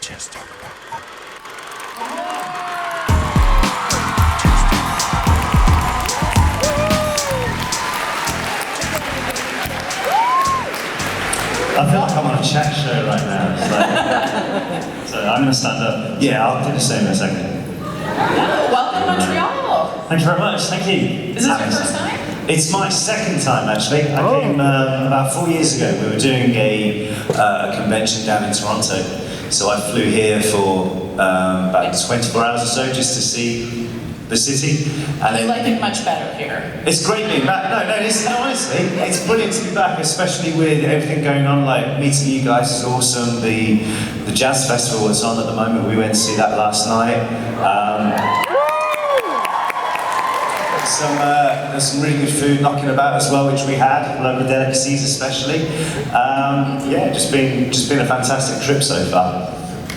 Testing. I feel like I'm on a chat show right now, so I'm going to stand up. Yeah, I'll do the same in a second. Welcome to Montreal! Thank you very much, thank you. Is this your first time? It's my second time, actually. I came about 4 years ago. We were doing a convention down in Toronto, so I flew here for about 24 hours or so just to see the city. And I like it much better here. It's great being back. No, honestly, it's brilliant to be back, especially with everything going on. Like, meeting you guys is awesome. The jazz festival that's on at the moment, we went to see that last night. There's some really good food knocking about as well, which we had, local delicacies especially. Yeah, just been a fantastic trip so far.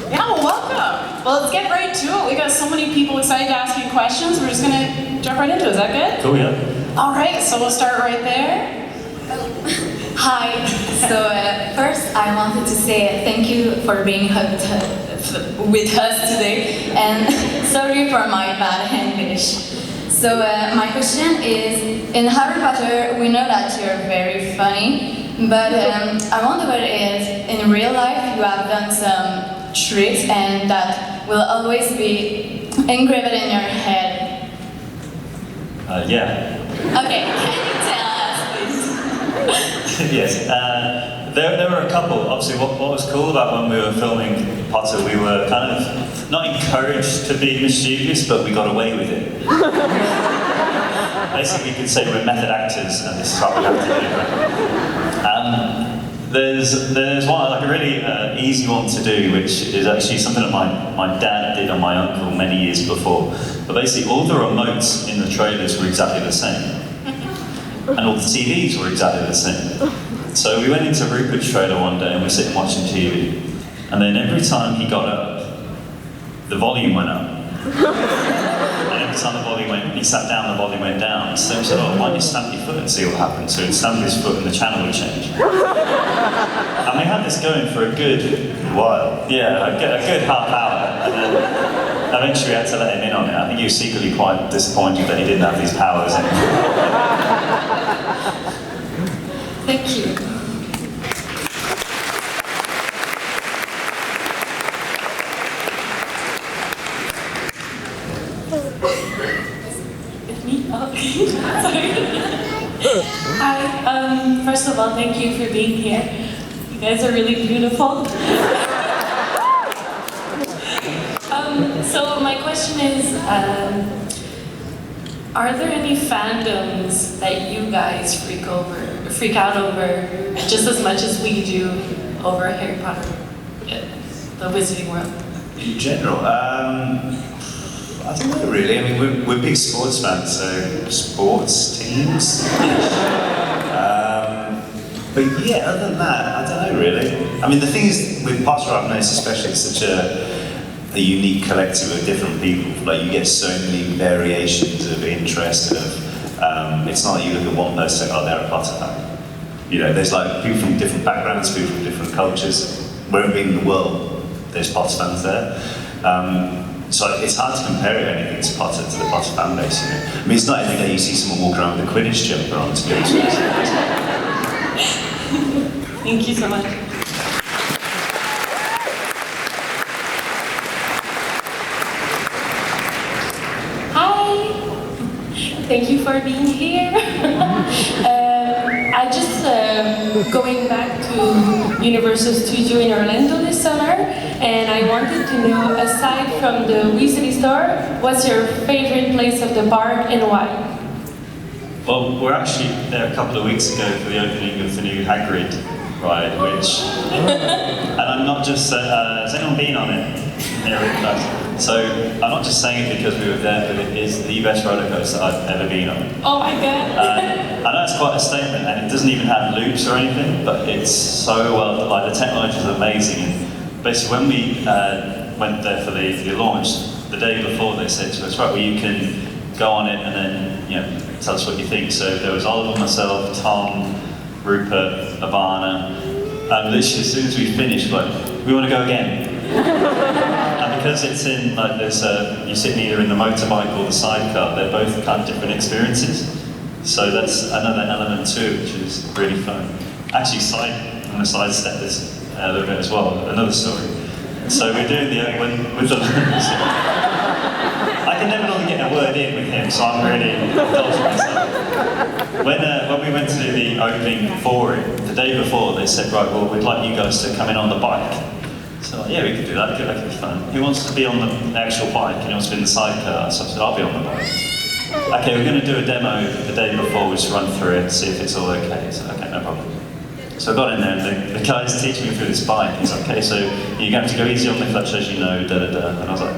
Yeah, well, welcome. Well, let's get right to it. We got so many people excited to ask you questions. We're just gonna jump right into it. Is that good? Cool, yeah. All right, so we'll start right there. Hi. So first, I wanted to say thank you for being with us today, and sorry for my bad English. So my question is, in Harry Potter, we know that you're very funny, but I wonder if in real life you have done some tricks and that will always be engraved in your head. Yeah. Okay, can you tell us, please? Yes. There were a couple. Obviously, what was cool about when we were filming Potter, we were kind of not encouraged to be mischievous, but we got away with it. Basically, you could say we're method actors, and this is what we have to do. There's one, like a really easy one to do, which is actually something that my dad did on my uncle many years before. But basically, all the remotes in the trailers were exactly the same, and all the TVs were exactly the same. So we went into Rupert's trailer one day and we're sitting watching TV, and then every time he got up, the volume went up. And every time the volume went, he sat down, the volume went down. So we said, why don't you stamp your foot and see what happens? So he'd stamp his foot and the channel would change. And we had this going for a good while. Yeah, a good half hour. And then eventually we had to let him in on it. I think he was secretly quite disappointed that he didn't have these powers anymore. Thank you. It's me? Oh, sorry. Hi, first of all, thank you for being here. You guys are really beautiful. So my question is, are there any fandoms that you guys freak out over just as much as we do over Harry Potter, the Wizarding World? In general, I don't know really. I mean, we're big sports fans, so sports teams. But yeah, other than that, I don't know really. I mean, the thing is, with Potter, I've noticed especially, it's such a unique collective of different people. Like, you get so many variations of interest. It's not like you look at one person and go, oh, they're a Potter fan. You know, there's like people from different backgrounds, people from different cultures. Wherever in the world, there's Potter fans there. So it's hard to compare anything to Potter, to the Potter fan base. You know? I mean, it's not every day you see someone walk around with a Quidditch jumper on to go to it. Thank you so much. Thank you for being here. I just going back to Universal Studio in Orlando this summer, and I wanted to know, aside from the Weasley store, what's your favorite place of the park and why? Well, we're actually there a couple of weeks ago for the opening of the new Hagrid ride, which, and I'm not just, has anyone been on it? So I'm not just saying it because we were there, but it is the best roller coaster I've ever been on. Oh my god! I know it's quite a statement, and it doesn't even have loops or anything, but it's so well, like the technology is amazing. And basically, when we went there for the launch, the day before they said to us, right, well, you can go on it and then tell us what you think. So there was Oliver, myself, Tom, Rupert, Ivana, and literally as soon as we finished, like, we want to go again. And because it's in, like, there's you sit either in the motorbike or the sidecar, they're both kind of different experiences. So that's another element too, which is really fun. Actually, I'm going to sidestep this a little bit as well, another story. So we're doing the, with the, I can never really get a word in with him, so I'm really indulging myself. When we went to do the opening for it, the day before, they said, right, well, we'd like you guys to come in on the bike. So yeah, we could do that, that could be fun. Who wants to be on the actual bike and who wants to be in the sidecar? So I said, I'll be on the bike. Okay, we're going to do a demo the day before, we'll just run through it, see if it's all okay. So okay, no problem. So I got in there and the guy's teaching me through this bike. He's like, okay, so you're going to go easy on the clutch as you know, da da da. And I was like,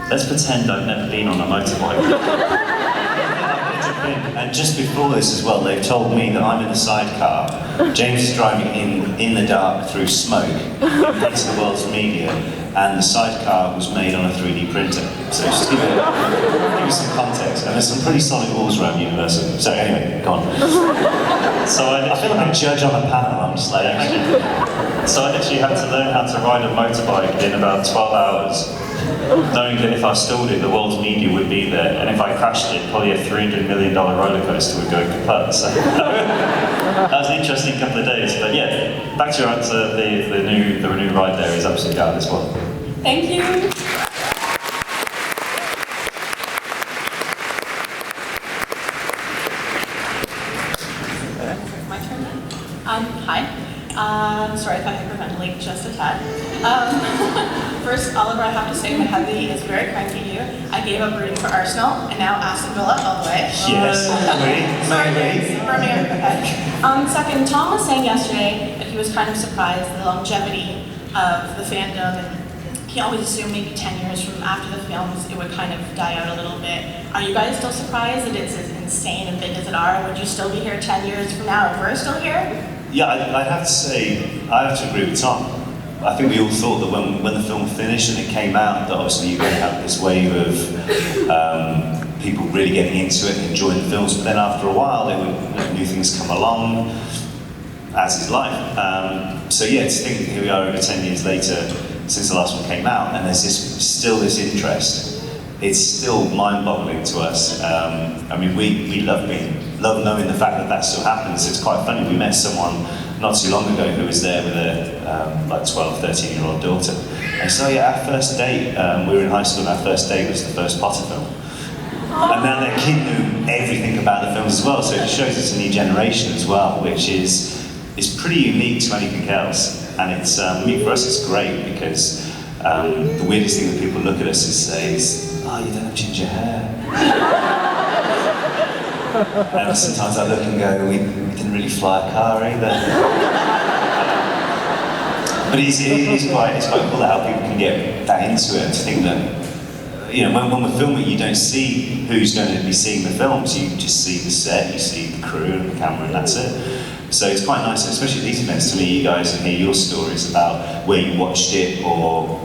let's pretend I've never been on a motorbike. And just before this as well, they've told me that I'm in the sidecar. James is driving in the dark through smoke into the world's media, and the sidecar was made on a 3D printer. So just give you some context. And there's some pretty solid walls around Universal. So anyway, go on. So I feel like a judge on a panel. I'm just like, So I actually had to learn how to ride a motorbike in about 12 hours. Knowing that if I stalled it, the world's media would be there, and if I crashed it, probably a $300 million roller coaster would go kaput. So that was an interesting couple of days. But yeah, back to your answer, the new ride there is absolutely out as well. Thank you. My turn then? Hi. Sorry if I hyperventilate just a tad. First, Oliver, I have to say my hubby is very cranky at you. I gave up rooting for Arsenal, and now Aston Villa all the way. yes, maybe. Birmingham, okay. Second, Tom was saying yesterday that he was kind of surprised at the longevity of the fandom, and he always assumed maybe 10 years from after the films it would kind of die out a little bit. Are you guys still surprised that it's as insane and big as it are? Would you still be here 10 years from now if we're still here? Yeah, I'd have to say, I have to agree with Tom. I think we all thought that when the film finished and it came out, that obviously you're going to have this wave of people really getting into it and enjoying the films, but then after a while, new things come along, as is life. So yeah, to think that here we are over 10 years later, since the last one came out, and there's still this interest. It's still mind-boggling to us. I mean, we love knowing the fact that still happens. It's quite funny. We met someone not too long ago who was there with a like 12, 13-year-old daughter. And so yeah, our first date, we were in high school, and our first date was the first Potter film. And now their kid knew everything about the films as well, so it shows it's a new generation as well, which is pretty unique to anything else. And it's, for us it's great because the weirdest thing that people look at us and say is, oh, you don't have ginger hair. And sometimes I look and go, we didn't really fly a car either. But it's quite cool how people can get that into it, and to think that, when we're filming, you don't see who's going to be seeing the films, you just see the set, you see the crew and the camera, and that's it. So it's quite nice, especially at these events, to meet you guys and hear your stories about where you watched it, or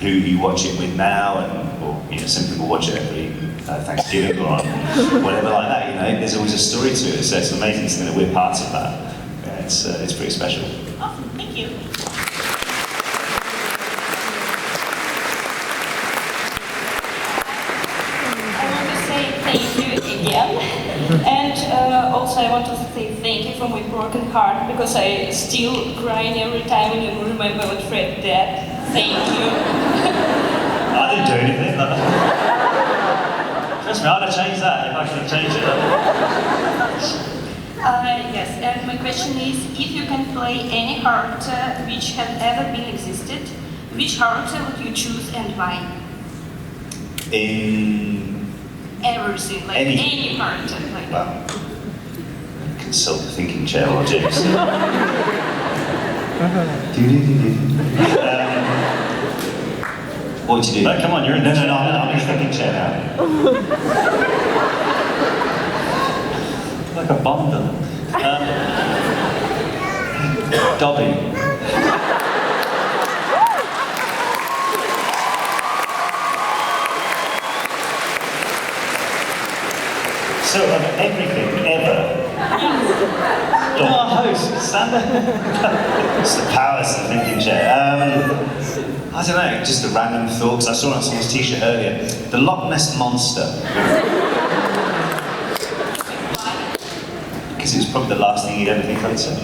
who you watch it with now, or some people watch it every Thanksgiving or whatever like that. There's always a story to it. So it's amazing to think that we're part of that. Yeah, it's pretty special. Awesome, thank you. I want to say thank you again, and also I want to say thank you from my broken heart, because I still crying every time when you remember what Fred did. Thank you. I didn't do anything. Trust me, I'd have changed that if I could have changed it. Yes, and my question is, if you can play any character which has ever been existed, which character would you choose and why? In Everything, like any character. Like well, consult the thinking chair or James. What would you do? No, come on, you're in No, I'm in the thinking chair now. like a bomb villain. Dobby. So of everything ever. host, stand there. It's the powers of the thinking chair. I don't know, just a random thought, because I saw it on someone's t-shirt earlier. The Loch Ness Monster. Because it was probably the last thing you'd ever think I'd say.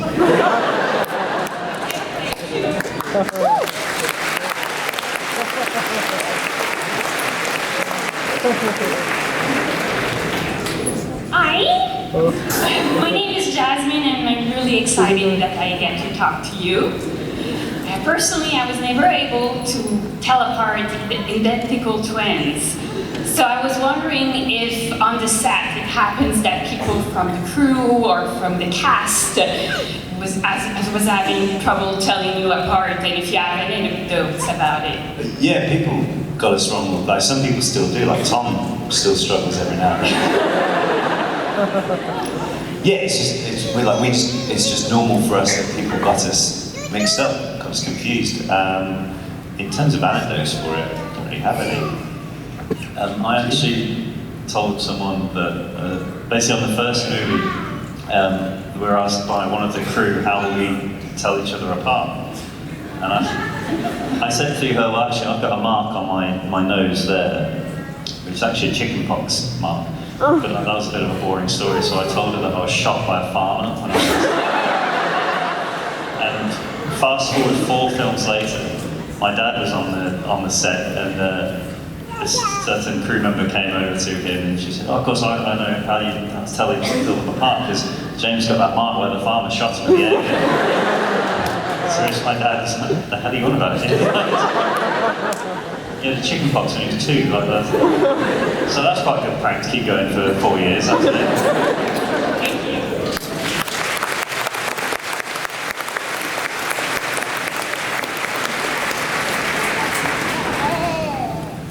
Hi, my name is Jasmine and I'm really excited that I get to talk to you. Personally, I was never able to tell apart the identical twins. So I was wondering if on the set it happens that people from the crew or from the cast was having trouble telling you apart, and if you have any anecdotes about it. Yeah, people got us wrong. Like some people still do. Like Tom still struggles every now and then. Yeah, it's just normal for us that people got us mixed up, got us confused. In terms of anecdotes for it, I don't really have any. I actually told someone that basically on the first movie, we were asked by one of the crew how we tell each other apart. And I said to her, well actually I've got a mark on my nose there, which is actually a chickenpox mark. But that was a bit of a boring story, so I told her that I was shot by a farmer when I was and fast forward 4 films later, my dad was on the set, and this certain crew member came over to him and she said, oh, of course I know how to tell each them apart, because James got that mark where the farmer shot him in the egg. So it's my dad was like, what the hell are you on about? Yeah, the chicken pox when he was 2, like that. So that's quite a good prank to keep going for 4 years, actually. Thank you.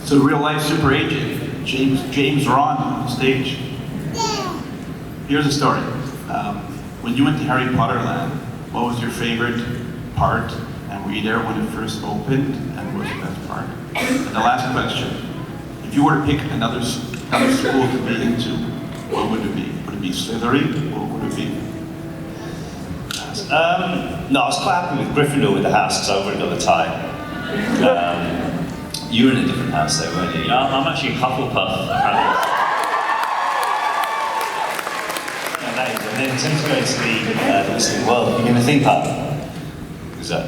So real life super agent, James Ron on stage. Here's a story. When you went to Harry Potter Land, what was your favorite part? And were you there when it first opened? And what was the best part? And the last question, if you were to pick another school to be into, what would it be? Would it be Slytherin, or would it be? No, I was quite happy with Gryffindor with the house, because I've already got the tie. You were in a different house though, weren't you? Yeah, I'm actually Hufflepuff. And then in terms of going to the Wizarding World, have you been in a theme park? Was that?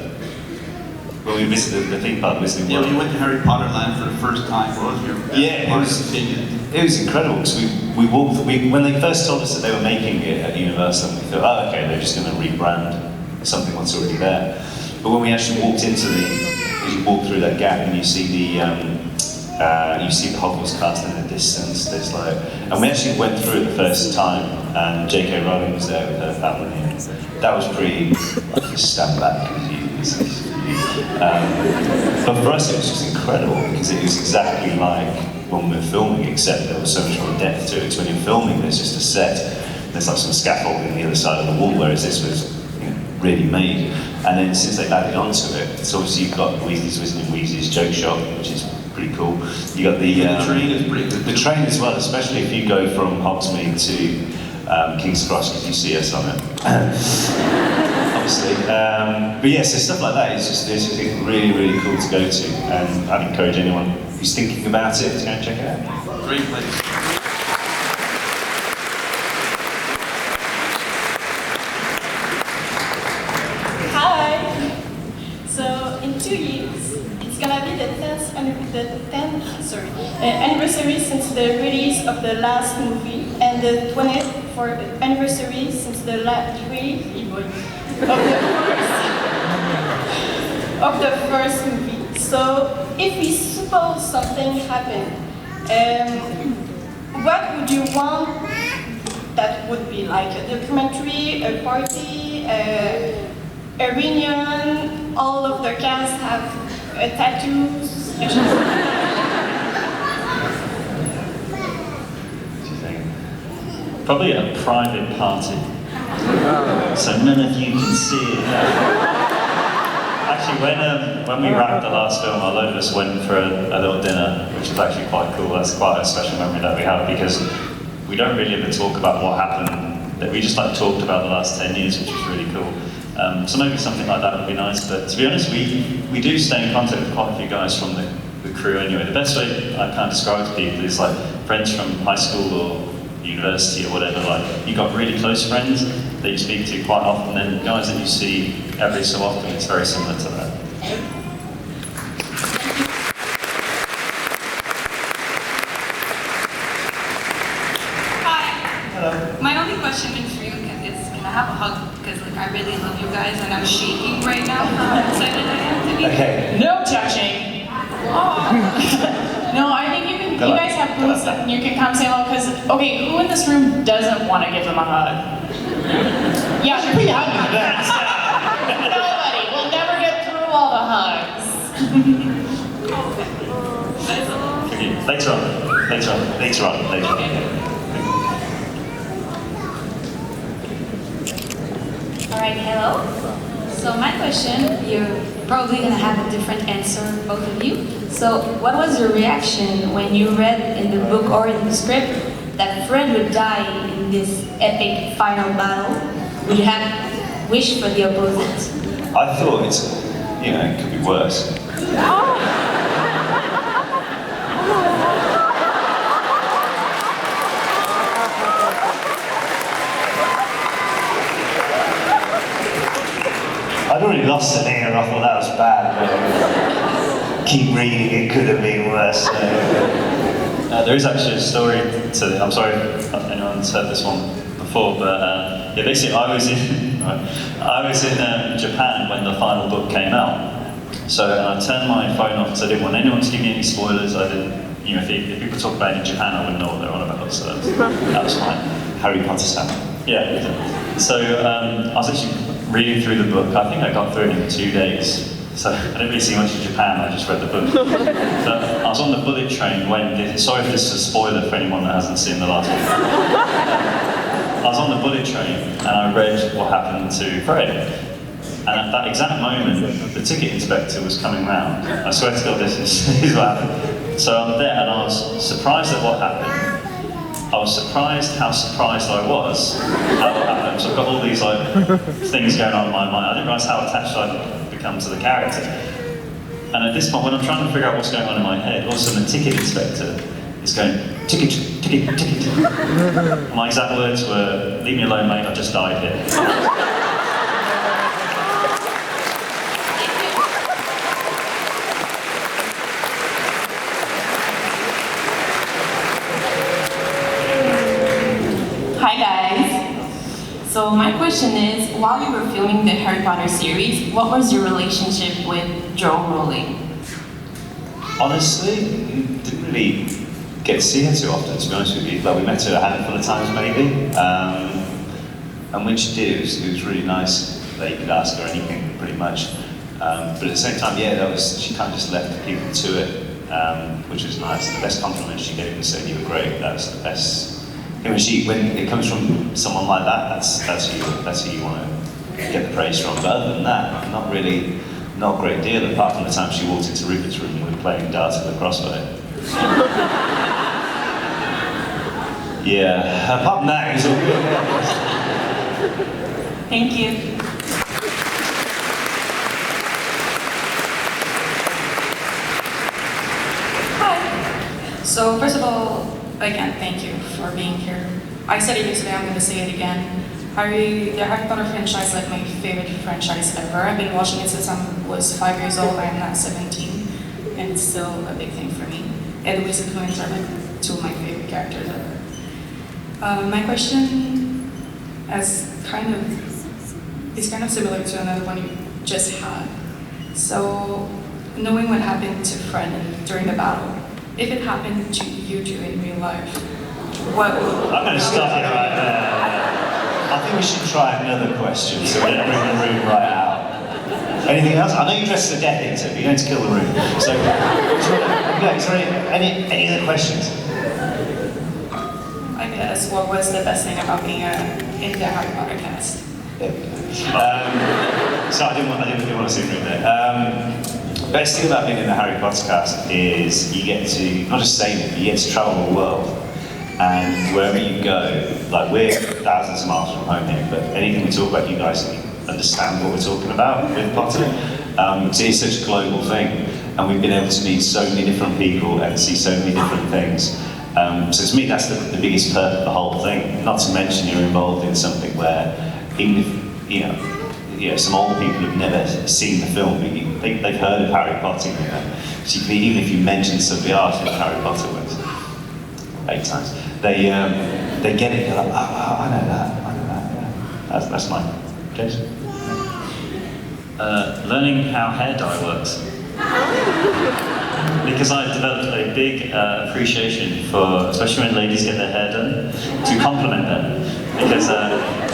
When we visited the theme park, Wizarding Yeah, World. when you went to Harry Potter Land for the first time, what was your best opinion? It was incredible, because we walked, when they first told us that they were making it at Universal, we thought, oh okay, they're just going to rebrand something that's already there. But when we actually walked into as you walk through that gap and you see the Hogwarts castle in the distance, there's like, and we actually went through it the first time, and J.K. Rowling was there with her family, and that was pretty, like, just stand back, but for us it was just incredible, because it was exactly like when we were filming, except there was so much more depth to it. So when you're filming, there's just a set, there's like some scaffolding on the other side of the wall, whereas this was really made. And then since they've added onto it, so obviously you've got Weasley's Wizarding Weasley's joke shop, which is pretty cool. You got the train is pretty good. The train as well, especially if you go from Hogsmeade to King's Cross, because you see us on it. Obviously. But yeah, so stuff like that is just really, really cool to go to, and I'd encourage anyone who's thinking about it to go and check it out. Great place. So in 2 years, it's gonna be the 10th anniversary since the release of the last movie, and the 20th anniversary since the of the first movie. So if we suppose something happened, what would you want that would be like? A documentary, a party, a reunion, all of the cast have tattoos. Probably a private party, so none of you can see it. Actually, when we wrapped the last film, a load of us went for a little dinner, which was actually quite cool. That's quite a special memory that we have, because we don't really ever talk about what happened that we just like talked about the last 10 years, which was really cool. So maybe something like that would be nice. But to be honest, we do stay in contact with quite a few guys from the crew anyway. The best way I kind of describe to people is like friends from high school or university or whatever. Like you got really close friends that you speak to quite often, and guys that you see every so often. It's very similar to that. My only question is for you is, can I have a hug? Because like I really love you guys and I'm shaking right now from how excited I am to be here. Okay. No touching. No, I think you guys have booths and you can come say hello, because, okay, who in this room doesn't want to give them a hug? Yeah, you're pretty huggy. Nobody. We'll never get through all the hugs. Later on. Alright, hello. So my question, you're probably going to have a different answer, both of you. So what was your reaction when you read in the book or in the script that Fred would die in this epic final battle? Would you have wished for the opposite? I thought it could be worse. I'd already lost an ear, I thought that was bad, but keep reading, it could have been worse. There is actually a story to it. I'm sorry if anyone's heard this one before, but yeah, basically I was in Japan when the final book came out. So I turned my phone off because I didn't want anyone to give me any spoilers. I didn't, if people talk about it in Japan, I wouldn't know what they're on about, so that was fine. Harry Potter stuff. Yeah. So I was actually reading through the book. I think I got through it in 2 days. So I didn't really see much of Japan, I just read the book. But I was on the bullet train when, sorry if this is a spoiler for anyone that hasn't seen the last one. I was on the bullet train and I read what happened to Fred. And at that exact moment, the ticket inspector was coming round. I swear to God, this is what happened. So I'm there and I was surprised at what happened. I was surprised how surprised I was at what happened. So I've got all these things going on in my mind. I didn't realise how attached I'd become to the character. And at this point, when I'm trying to figure out what's going on in my head, all of a sudden the ticket inspector is going, ticket, ticket, ticket. My exact words were, leave me alone, mate, I just died here. Hi guys. So my question is, while you were filming the Harry Potter series, what was your relationship with Joe Rowling? Honestly, didn't really get to see her too often, to be honest with you. Like, we met her a handful of times maybe. And when she did, it was really nice that you could ask her anything, pretty much. But at the same time, yeah, she kind of just left people to it, which was nice. The best compliment she gave was saying you were great. That was the best. When it comes from someone like that, that's who you want to get the praise from. But other than that, not a great deal, apart from the time she walked into Rupert's room and we were playing darts with a crossbow. Yeah, apart from that, it was all good. Yeah. Thank you. Hi. So first of all, again, thank you for being here. I said it yesterday, I'm going to say it again. The Harry Potter franchise is like my favorite franchise ever. I've been watching it since I was 5 years old. I'm now 17, and it's still a big thing for me. Edward's and Coins are like two of my favorite characters ever. My question is kind of similar to another one you just had. So, knowing what happened to Fred during the battle, if it happened to you two in real life, what would... I'm going to stop you right there. I think we should try another question so we don't bring the room right out. Anything else? I know you're dressed as a Death Eater, but you're going to kill the room. So, is there any other questions? I guess, what was the best thing about being in the Harry Potter cast? So I didn't want to see the room there. Best thing about being in the Harry Potter cast is you get to, not just say it, but you get to travel the world. And wherever you go, like we're thousands of miles from home here, but anything we talk about, you guys understand what we're talking about with Potter. So it's such a global thing, and we've been able to meet so many different people and see so many different things. So to me, that's the biggest perk of the whole thing. Not to mention you're involved in something where, even if, you know, some old people have never seen the film, but they've heard of Harry Potter, you know. So you can, even if you mention some of the art in Harry Potter was 8 times, they get it, they're like, oh, I know that, yeah. That's mine. Jason? Learning how hair dye works. Because I've developed a big appreciation for, especially when ladies get their hair done, to compliment them. Because,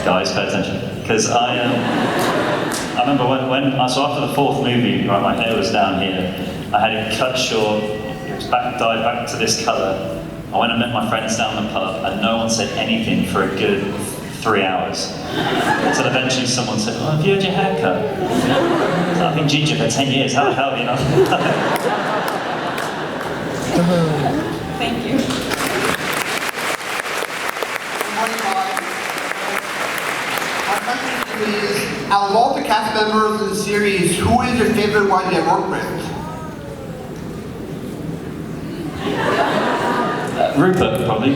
guys, pay attention. Because I remember so after the 4th movie, right, my hair was down here, I had it cut short, it was dyed back to this colour. I went and met my friends down the pub, and no one said anything for a good 3 hours. Until eventually someone said, oh, have you had your hair cut? So I've been ginger for 10 years, how the hell, you know? Thank you. Good morning, Bob. My question to you is, out of all the cast members in the series, who is your favorite one you worked with? Rupert, probably.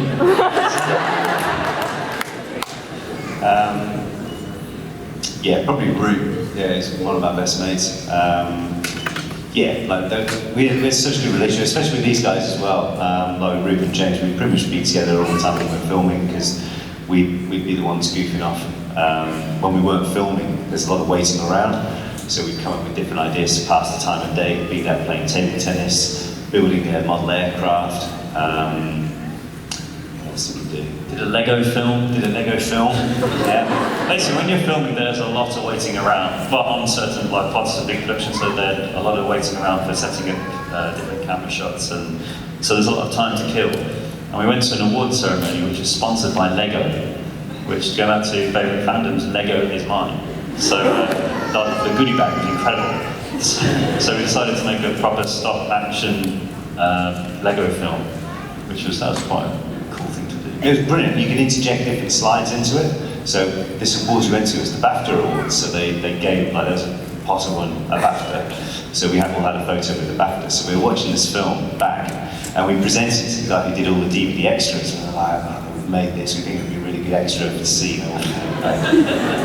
Yeah, probably Rue. Yeah, he's one of our best mates. Yeah, like we have such a good relationship, especially with these guys as well. Like Rue and James, we pretty much be together all the time when we're filming because we'd be the ones goofing off. When we weren't filming, there's a lot of waiting around, so we'd come up with different ideas to pass the time of day, be that playing table tennis, building a model aircraft. What else did we do? Did a Lego film. Yeah. Basically, when you're filming, there's a lot of waiting around. But on certain, like, parts of big productions, so there's a lot of waiting around for setting up different camera shots, and so there's a lot of time to kill. And we went to an award ceremony, which was sponsored by Lego, which, to go back to favourite fandoms, Lego is mine. So the goodie bag was incredible. So we decided to make a proper stop-action Lego film, that was quite a cool thing to do. It was brilliant. You could interject different slides into it. So this awards we went to was the BAFTA Awards. So they gave, like, there was a Potter one, a BAFTA. So we all had a photo with the BAFTA. So we were watching this film back, and we presented it to the guy who did all the DVD extras. And we were like, oh, we've made this. We think it would be a really good extra for the scene.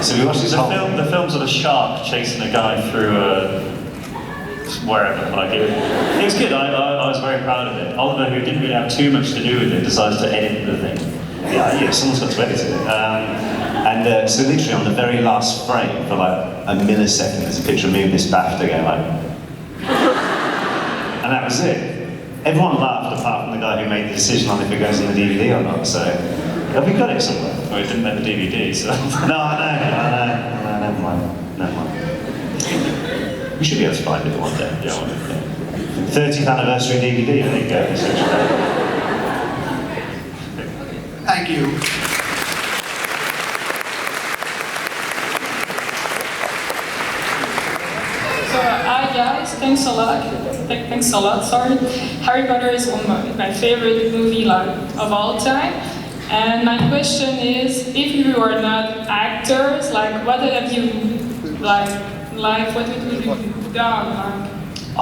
So we watched this whole thing. The film's of a shark chasing a guy through wherever, like it was good. I was very proud of it. Oliver, who didn't really have too much to do with it, decided to edit the thing. Yeah, someone's got to edit it. So literally on the very last frame, for like a millisecond, there's a picture of me with this BAFTA going like, and that was it. Everyone laughed apart from the guy who made the decision on if it goes in the DVD or not. So have we got it somewhere? Well, it didn't make the DVD, so. No, I know. Never mind. We should be able to find it one day. Yeah, one day. 30th anniversary DVD, there you go. Thank you. So, hi guys, thanks a lot, sorry. Harry Potter is one of my favorite movie of all time. And my question is, if you are not actors, like what have you what would you have done? I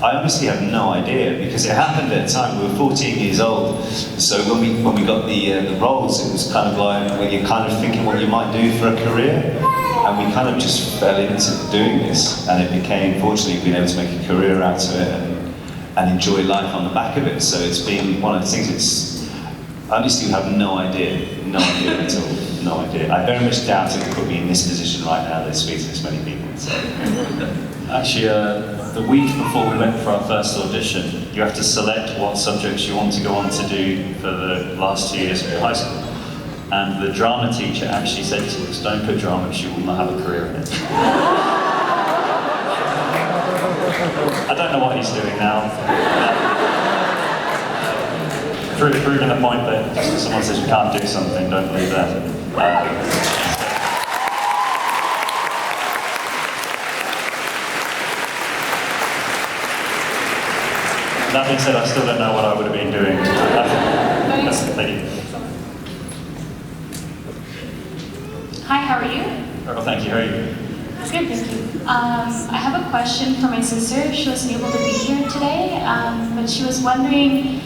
honestly have no idea, because it happened at a time we were 14 years old. So when we got the roles, it was kind of like when you're kind of thinking what you might do for a career, and we kind of just fell into doing this, and it became, fortunately, being able to make a career out of it and enjoy life on the back of it. So it's been one of the things. I honestly have no idea at all. No idea. I very much doubt it would put me in this position right now that speaks to this many people. So. Actually, the week before we went for our first audition, you have to select what subjects you want to go on to do for the last 2 years of your high school. And the drama teacher actually said to us, don't put drama because you will not have a career in it. I don't know what he's doing now. Proving the point that just because someone says you can't do something, don't believe that. That being said, I still don't know what I would have been doing. Thank you. Hi, how are you? Oh, thank you. How are you? Good, thank you. I have a question for my sister. She wasn't able to be here today, but she was wondering,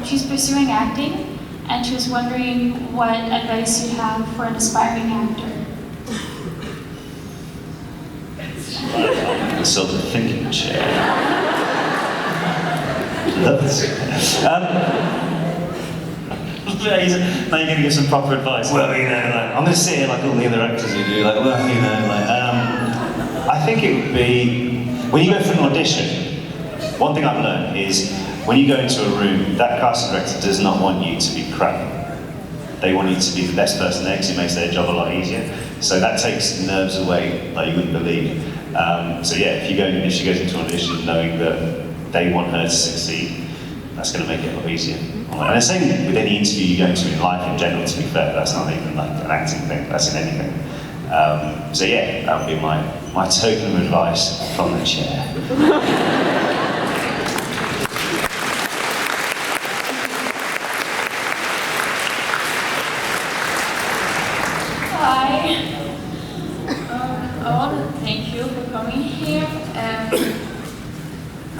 she's pursuing acting, and she was wondering what advice you have for an aspiring actor. Consult the thinking chair. Love this. Now you're going to give some proper advice. Well, you know, like, I'm going to sit here like all the other actors who do, like, well, you know, like, I think it would be, when you go for an audition, one thing I've learned is, when you go into a room, that casting director does not want you to be crap. They want you to be the best person there, because it makes their job a lot easier. So that takes nerves away, like you wouldn't believe. So yeah, if she goes into an audition knowing that they want her to succeed, that's going to make it a lot easier. And the same with any interview you go into in life in general, to be fair, that's not even like an acting thing, that's in anything. So yeah, that would be my token of advice from the chair. Hi. I want to thank you for coming here.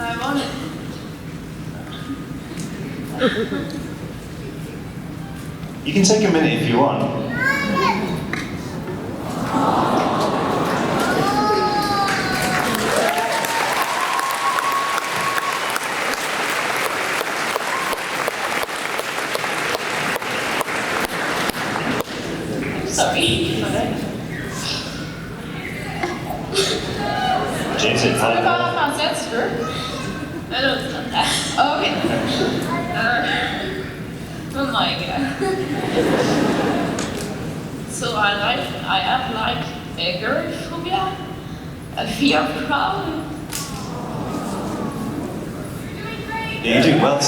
I want to... You can take a minute if you want. Sorry. James, it's What about Francesca? I don't know that. Oh, okay. Oh my god. So I have like agoraphobia, a fear of crowd. Yeah, you do well.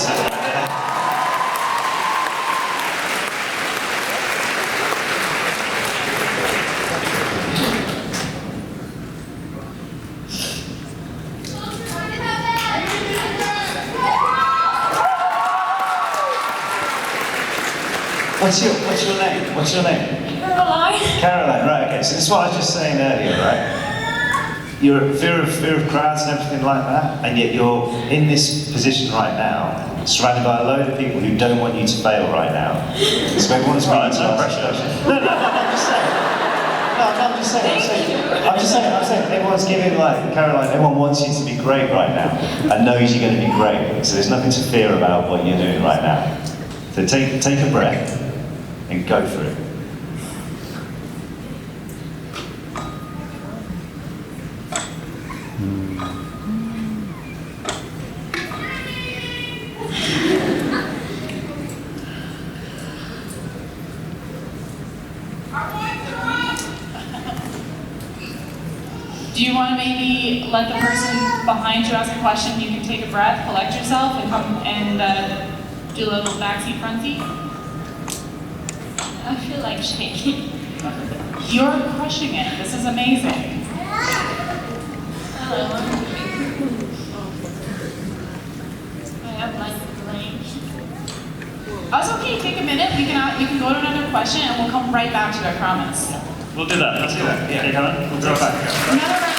What's your name? What's your name? Caroline. Caroline, right, okay, so this is what I was just saying earlier, right? You're fear of crowds and everything like that, and yet you're in this position right now, surrounded by a load of people who don't want you to fail right now. So everyone's Right, no pressure. No, I'm just saying. I'm saying, everyone's giving, like, Caroline, everyone wants you to be great right now, and knows you're going to be great, so there's nothing to fear about what you're doing right now. So take a breath, and go for it. Do you want to maybe let the person behind you ask a question? You can take a breath, collect yourself, and come and do a little backseat, frontseat. I feel like shaking. You're crushing it. This is amazing. I have like range. That's okay. Take a minute. We can go to another question, and we'll come right back to it. I promise. We'll do that. Let's do that. Yeah. Okay, Caroline? We'll go back. Another round.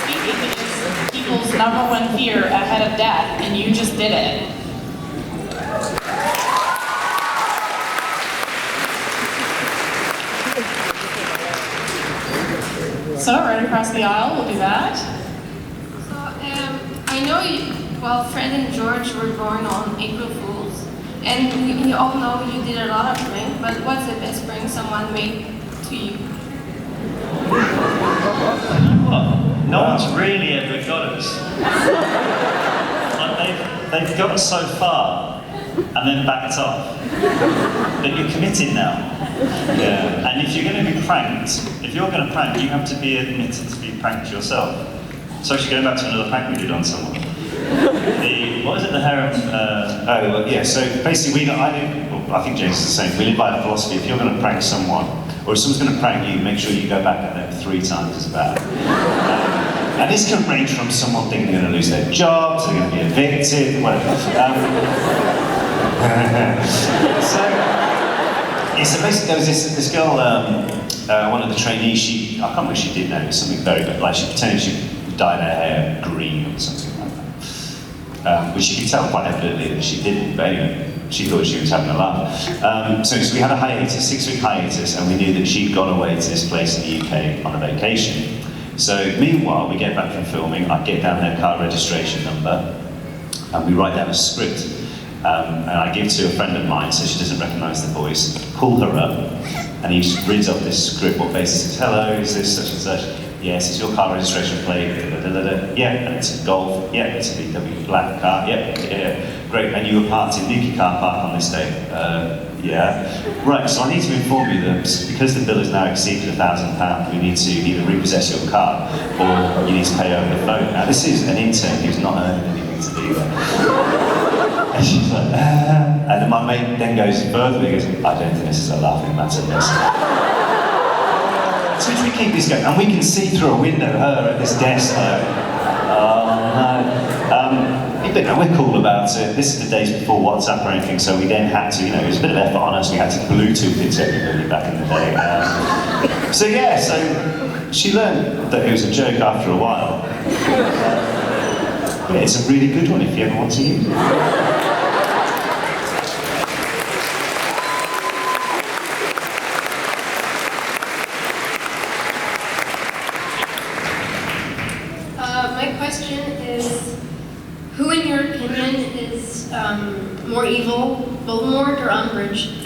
Speaking is people's number one fear ahead of death, and you just did it. So, right across the aisle, we'll do that. So, I know Fred and George were born on April Fools, and you all know you did a lot of pranks, but what's the best prank someone made to you? No one's really ever got us. Like they've got us so far and then backed off. But you're committed now. Yeah. And if you're going to be pranked, if you're going to prank, you have to be admitted to be pranked yourself. So actually going back to another prank we did on someone. What is it, the harem? So basically I think James is the same. We live by a philosophy, if you're going to prank someone, or if someone's going to prank you, make sure you go back at them 3 times as bad. And this can range from someone thinking they're going to lose their job, to they're going to be evicted, whatever. So basically there was this girl, one of the trainees, I can't remember what she did now, it was something very good, like she pretended she dyed her hair green or something like that. Which you could tell quite evidently that she didn't, but anyway, she thought she was having a laugh. So we had a hiatus, 6-week hiatus, and we knew that she'd gone away to this place in the UK on a vacation. So meanwhile, we get back from filming, I get down her car registration number, and we write down a script. And I give to a friend of mine so she doesn't recognise the voice, call her up, and he reads off this script, what basically says, hello, is this such and such? Yes, it's your car registration plate, yeah, and it's a Golf, yeah, it's a VW black car, yeah, great, and you were parked in Nuki car park on this day, yeah. Right, so I need to inform you that because the bill has now exceeded £1,000, we need to either repossess your car or you need to pay over the phone. Now this is an intern who's not earning anything to do that. And she's like, and then my mate then goes further, he goes, I don't think this is a laughing matter, yes. So we keep this going, and we can see through a window her at this desk, like, oh no. But no, we're cool about it. This is the days before WhatsApp or anything, so we then had to, it was a bit of effort on us, we had to Bluetooth it to everybody back in the day. So yeah, so she learned that it was a joke after a while. Yeah, it's a really good one if you ever want to use it. My question is, who in your opinion is more evil, Voldemort or Umbridge?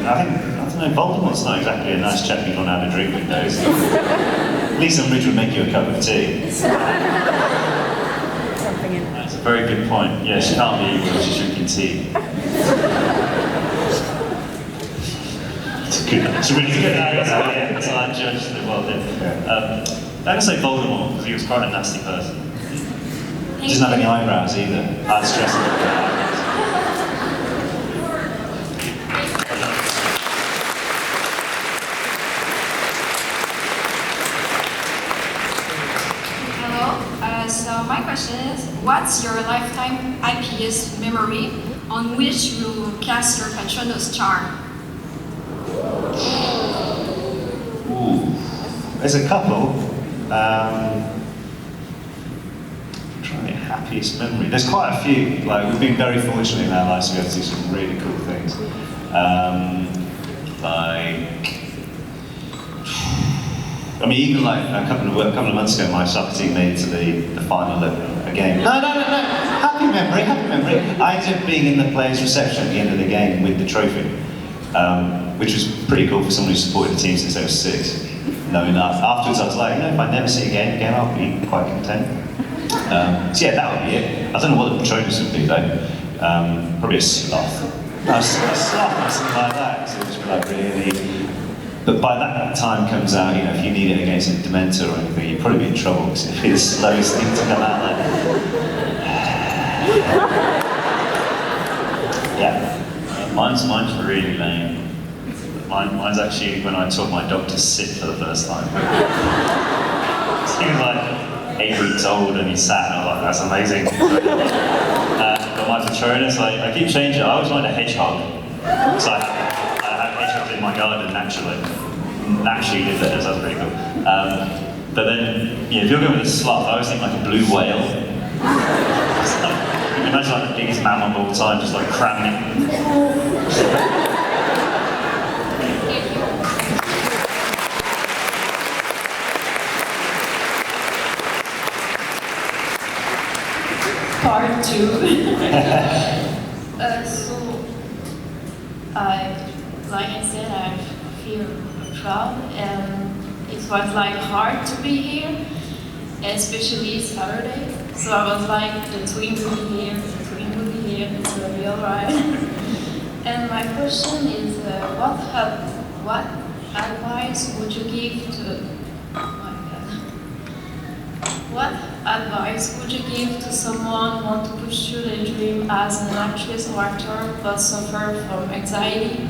I don't know, Voldemort's not exactly a nice chap you want to have a drink with, though, is he? At least Umbridge would make you a cup of tea. That's a very good point. Yeah, she can't be evil, she's drinking tea. It's a really good answer, yeah. So I judged it well then. I'm going to say Voldemort, because he was quite a nasty person. He doesn't have any eyebrows either. I'd stress it. So my question is, what's your lifetime happiest memory on which you cast your Patronus charm? Ooh. There's a couple. Trying to get happiest memory. There's quite a few. Like, we've been very fortunate in our lives to be able to do some really cool things. I mean, even like a couple of months ago, my soccer team made it to the final of a game. No. Happy memory. I ended up being in the players' reception at the end of the game with the trophy, which was pretty cool for someone who supported the team since they were 6. Knowing that afterwards, I was like, if I never see a game again, I'll be quite content. So yeah, that would be it. I don't know what the Patronus would be though. Probably a sloth. No, a sloth or something like that. So it would be like really. But by that time comes out, if you need it against a Dementor or anything, you'd probably be in trouble because it'd be the slowest thing to come out like. Yeah. Mine's really lame. Mine's actually when I taught my dog to sit for the first time. He was like 8 weeks old and he sat and I was like, that's amazing. But my Patronus, I keep changing. I always wanted a hedgehog. So I have hedgehogs in my garden naturally live there, so that's pretty cool. But then, if you're going with a sloth, I always think like a blue whale. Imagine like the biggest mammal of all time, just like cramming it. Part 2. Like I said, I feel proud, and it was like hard to be here, especially Saturday. So I was like, the twin will be here, it's gonna be alright. And my question is, what advice would you give to? Oh my God. What advice would you give to someone who wants to pursue their dream as an actress or actor but suffer from anxiety?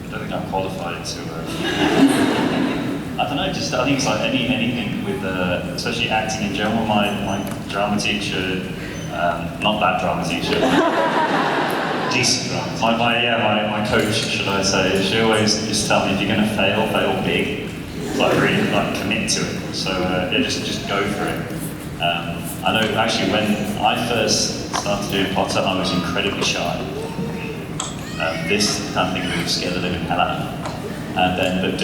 I don't think I'm qualified to. I don't know. I think it's like anything with, especially acting in general. My drama teacher, not that drama teacher, decent drama. My coach, should I say, she always just tell me if you're going to fail, fail big. Like really, like commit to it. So yeah, just go for it. I know actually when I first started doing Potter, I was incredibly shy. This kind of thing really scared the living hell out of me. And then, but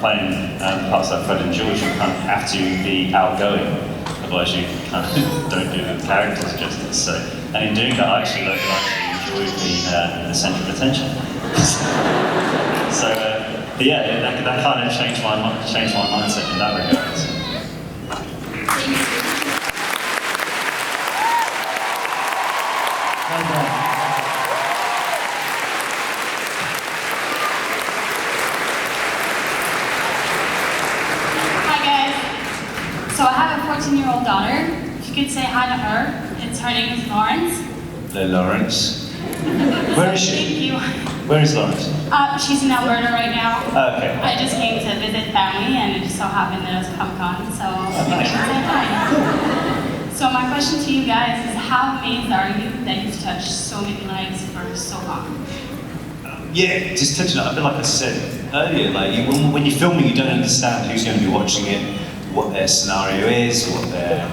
playing parts like Fred and George, you kind of have to be outgoing, otherwise you kind of don't do the characters justice. So, and in doing that, I actually learned to actually enjoy being the centre of attention. So. But yeah, that kind of changed my mindset in that regard. Hi guys. So I have a 14-year-old daughter. If you could say hi to her, her name is Lawrence. Hello, Lawrence. Where is she? Thank you. Where is Lawrence? She's in Alberta right now. Okay. I just came to visit family and it just so happened that it was Comic-Con, so I should say hi. So my question to you guys is how amazed are you that you've touched so many lives for so long? Yeah, just touching on it, a bit like I said earlier, like when you're filming, you don't understand who's going to be watching it, what their scenario is, what their,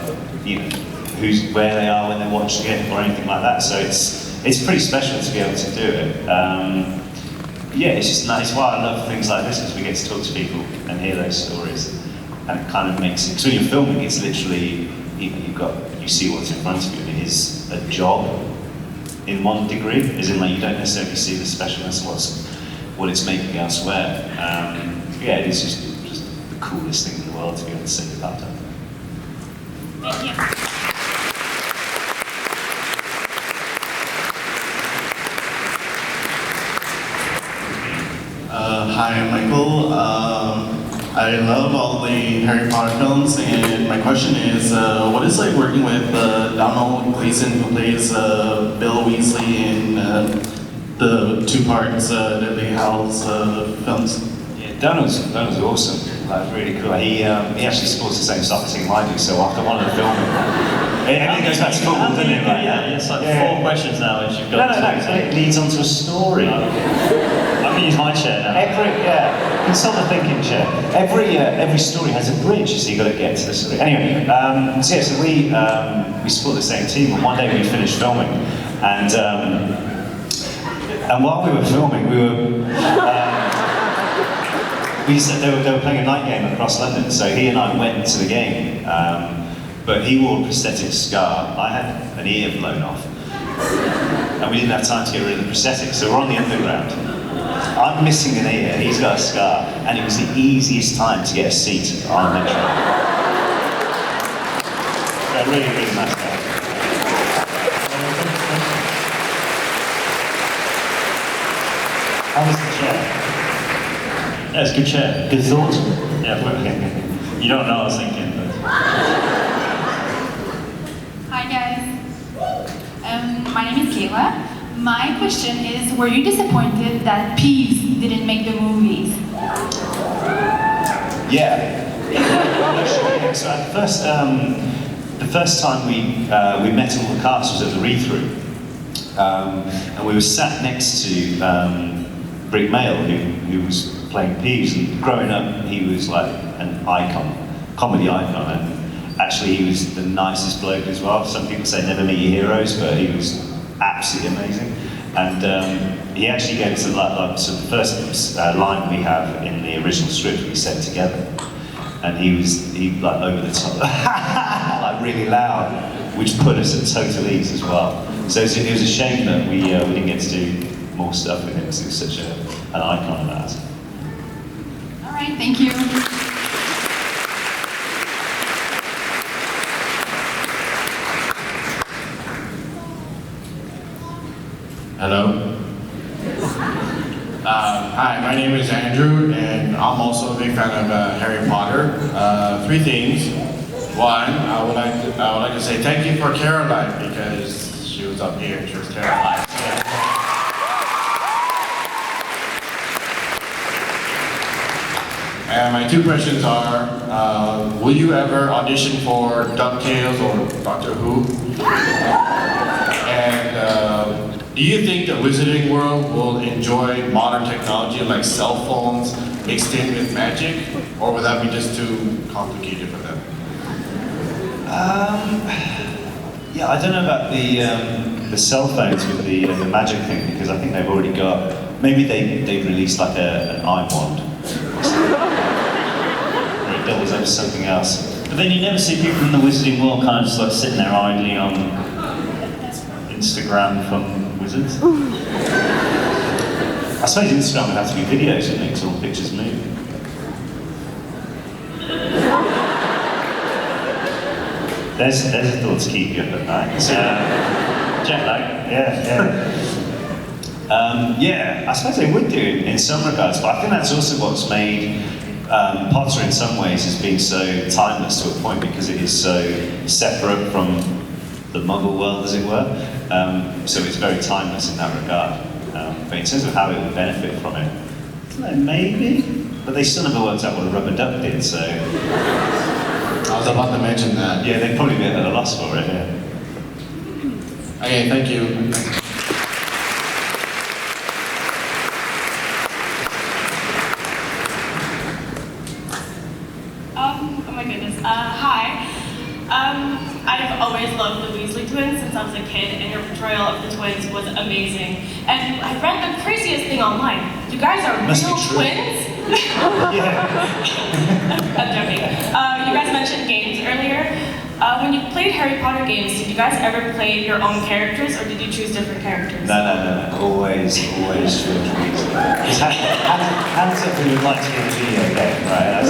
where they are when they're watching it, or anything like that. So it's pretty special to be able to do it. Yeah, it's just nice. Why I love things like this, because we get to talk to people and hear those stories, and it kind of makes it. Because when you're filming, it's literally you see what's in front of you, and it is a job in one degree, as in like you don't necessarily see the specialness of what it's making elsewhere. Yeah, it is just the coolest thing in the world to be able to say about that. Thank you. Hi, I'm Michael. I love all the Harry Potter films, and my question is, what is it like working with Donald Gleason, who plays Bill Weasley in the two parts Deathly Hallows films? Yeah, Donald's awesome. Like really cool. He actually supports the same soccer team I do. So after one of the filming, everything goes back to football, doesn't it? Right? Yeah, it's like 4 questions now, and you've got. No. It leads on to a story. I can use my chair now. Consult the thinking chair. Every story has a bridge, so you've got to get to the story. Anyway, so we support the same team, and one day we finished filming, and while we were filming, they were playing a night game across London, so he and I went to the game, but he wore a prosthetic scar. I had an ear blown off, and we didn't have time to get rid of the prosthetic, so we're on the underground. I'm missing an ear, he's got a scar, and it was the easiest time to get a seat on the metro. They're really, really nice guys. How was the chair? Yeah, it's a good chair. Good thoughts? Yeah, you don't know what I was thinking. But... Hi guys. My name is Kayla. My question is, were you disappointed that Peeves didn't make the movies? Yeah. So at the first time we met all the cast was at the read-through, and we were sat next to Brick Mail, who was playing Peeves, and growing up he was like an icon, comedy icon, and actually he was the nicest bloke as well. Some people say never meet your heroes, but he was absolutely amazing. And he actually gave us the first line we have in the original script we said together. And he like over the top, like really loud, which put us at total ease as well. So it was a shame that we didn't get to do more stuff with him, because he was such an icon of ours. All right, thank you. Hello. Hi, my name is Andrew, and I'm also a big fan of Harry Potter. Three things. One, I would like to say thank you for Caroline, because she was up here. She was Caroline. And my two questions are, will you ever audition for DuckTales or Doctor Who? And do you think the Wizarding World will enjoy modern technology like cell phones mixed in with magic? Or would that be just too complicated for them? Yeah, I don't know about the cell phones with the magic thing, because I think they've already got, maybe they've released like an eye wand. Or it doubles up as something else. But then you never see people in the Wizarding World kind of just like sitting there idly on Instagram from wizards. I suppose Instagram would have to be videos that makes all the pictures move. There's a thought to keep you up at night. Jet lag. Yeah, I suppose they would do in some regards, but I think that's also what's made Potter in some ways has been so timeless to a point, because it is so separate from the Muggle world, as it were. So it's very timeless in that regard. But in terms of how it would benefit from it, I don't know, maybe. But they still never worked out what a rubber duck did, so. I was about to mention that. Yeah, they'd probably be at a loss for it, yeah. Okay, thank you. Oh my goodness. Hi. I've always loved the Weasley twins since I was a kid, and your portrayal of the twins was amazing. And I read the craziest thing online. You guys are real twins? I'm joking. You guys mentioned games earlier. When you played Harry Potter games, did you guys ever play your own characters, or did you choose different characters? No. Always George Weasley. Hands up who would like to get a video game, right?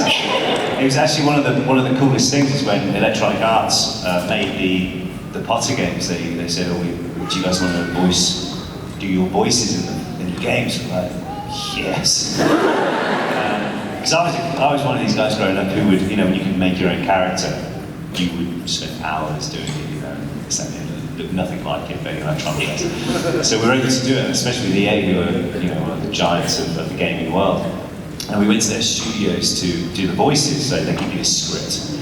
It was actually one of the coolest things is when Electronic Arts made the Potter games. They said, "Oh, do you guys want to do your voices in the games?" I'm like, yes. Because I was one of these guys growing up who would, when you can make your own character, you would spend hours doing it, it looked nothing like it, but Electronic Arts. So we were able to do it, especially with EA, who are, one of the giants of the gaming world. And we went to their studios to do the voices, so they give you a script.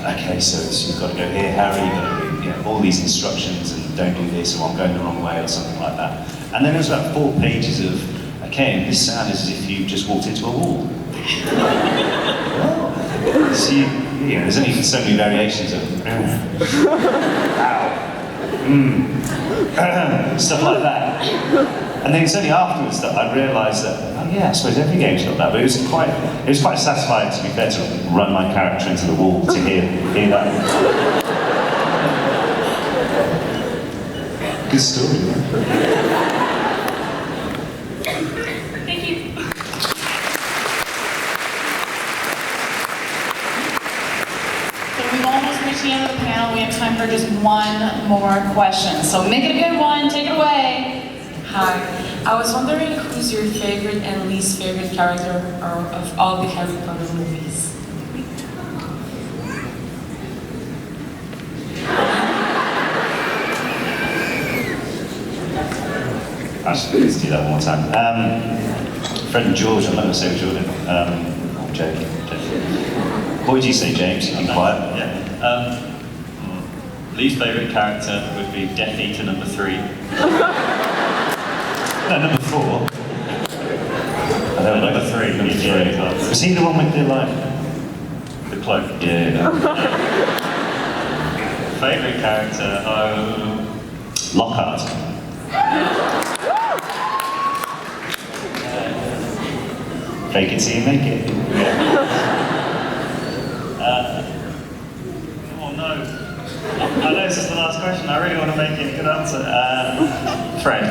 Okay, so you've got to go here, Harry, you've got to do, all these instructions, and don't do this, or I'm going the wrong way, or something like that. And then there was about 4 pages of, okay, and this sound is as if you just walked into a wall. So there's only so many variations of stuff like that. And then it's only afterwards that I realised that, oh yeah, I suppose every game's got that. But it was quite satisfying, to be fair, to run my character into the wall to hear that. Good story, right? Thank you. So we've almost reached the end of the panel. We have time for just one more question. So make it a good one. Take it away. Hi. I was wondering who's your favorite and least favorite character of all the Harry Potter movies? Actually, let's do that one more time. Fred and George, I'm not going to say which order. I'm joking. What would you say, James? You've been quiet. Yeah. Least favourite character would be Death Eater number 3. No, number 4. Number 3. Number 3. Was he the one with the cloak? Yeah. Favourite character? Lockhart. Fake it till you make it. Oh no. I know this is the last question. I really want to make it a good answer. Fred.